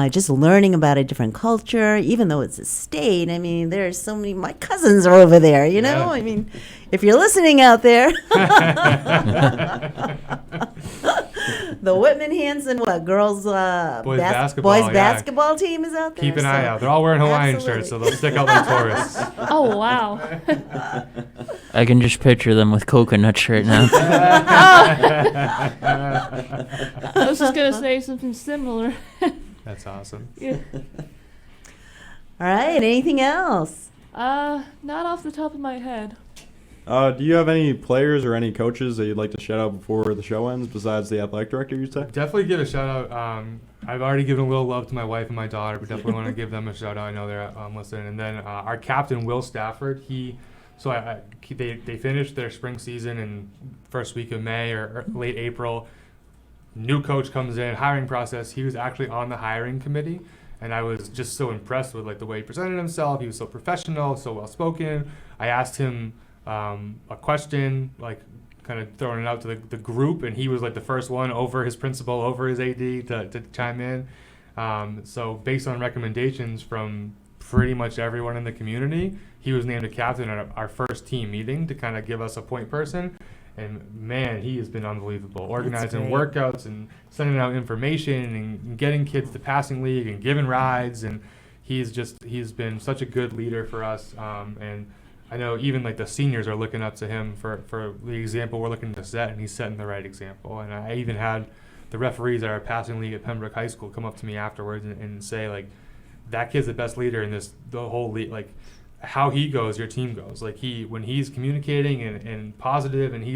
just learning about a different culture, even though it's a state. I mean, there's so many, my cousins are over there, you know? Yeah. I mean, if you're listening out there. The Whitman Hanson, girls Boys basketball, yeah. basketball team is out there. Keep an eye out. They're all wearing Hawaiian shirts, so they'll stick out like tourists. Oh, wow. I can just picture them with coconuts right now. I was just going to say something similar. That's awesome. Yeah. All right, anything else? Not off the top of my head. Do you have any players or any coaches that you'd like to shout out before the show ends, besides the athletic director, you'd say? Definitely give a shout out. I've already given a little love to my wife and my daughter, but definitely want to give them a shout out. I know they're listening. And then our captain, Will Stafford, they finished their spring season in first week of May or late April. New coach comes in, hiring process. He was actually on the hiring committee, and I was just so impressed with like the way he presented himself. He was so professional, so well spoken. I asked him a question, like kind of throwing it out to the group, and he was like the first one over his principal, over his AD to chime in. So based on recommendations from pretty much everyone in the community, he was named a captain at our first team meeting to kind of give us a point person. And man, he has been unbelievable, organizing workouts and sending out information and getting kids to passing league and giving rides. And he's been such a good leader for us. And I know even like the seniors are looking up to him for the example we're looking to set, and he's setting the right example. And I even had the referees at our passing league at Pembroke High School come up to me afterwards and say, like, that kid's the best leader in the whole league. Like, how he goes, your team goes. Like, when he's communicating and positive, and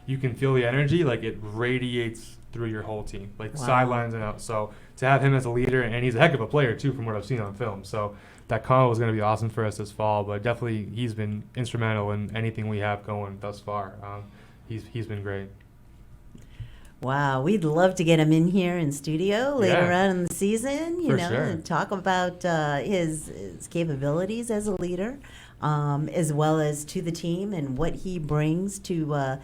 you can feel the energy, like it radiates through your whole team, like sidelines and out. So to have him as a leader, and he's a heck of a player too, from what I've seen on film. So that combo was going to be awesome for us this fall, but definitely he's been instrumental in anything we have going thus far. He's been great. Wow, we'd love to get him in here in studio later on in the season, For know, sure. and talk about his capabilities as a leader, as well as to the team and what he brings to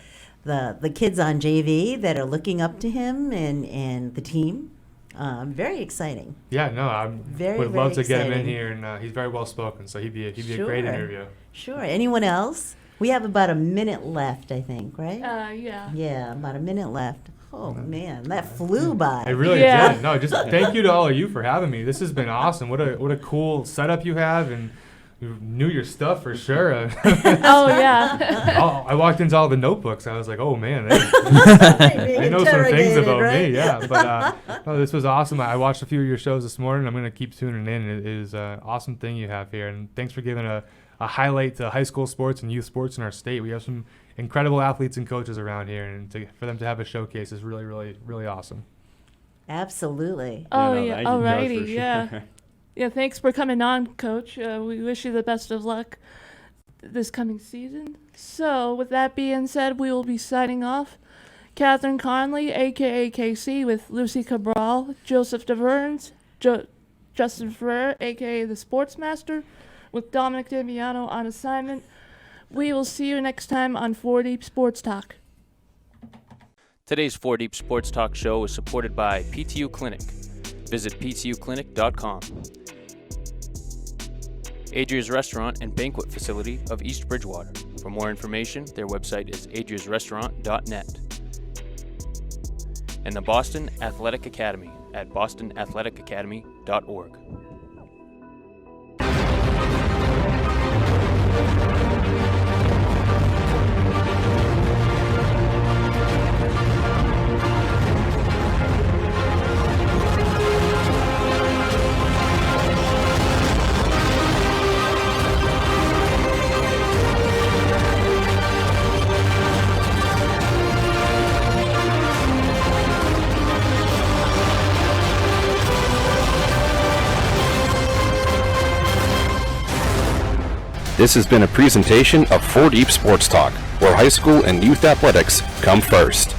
the kids on JV that are looking up to him and the team. Very exciting. Yeah, no, I would love to get him in exciting. here, and he's very well spoken, so he'd be a Sure. great interview. Sure. Anyone else? We have about a minute left, I think, right? Yeah. Yeah, about a minute left. Oh, man, that flew by. It really Yeah. did. No, just thank you to all of you for having me. This has been awesome. What a cool setup you have, and you knew your stuff for sure. Oh, yeah. I walked into all the notebooks. I was like, oh man, they know some things about me. Yeah, but no, this was awesome. I watched a few of your shows this morning. I'm gonna keep tuning in. It is an awesome thing you have here, and thanks for giving a highlight to high school sports and youth sports in our state. We have some incredible athletes and coaches around here, and for them to have a showcase is really, really, really awesome. Absolutely. Oh, no, yeah. thank you, Coach, Alrighty. for Yeah. sure. Yeah, thanks for coming on, Coach. We wish you the best of luck. this coming season. So, with that being said, we will be signing off. Catherine Conley, aka KC, with Lucy Cabral, Joseph DeVerns, Justin Ferrer, aka the Sportsmaster, with Dominic Damiano on assignment. We will see you next time on 4 Deep Sports Talk. Today's 4 Deep Sports Talk show is supported by PTU Clinic. Visit ptuclinic.com. Adria's Restaurant and Banquet Facility of East Bridgewater. For more information, their website is adriasrestaurant.net. And the Boston Athletic Academy at bostonathleticacademy.org. This has been a presentation of 4 Deep Sports Talk, where high school and youth athletics come first.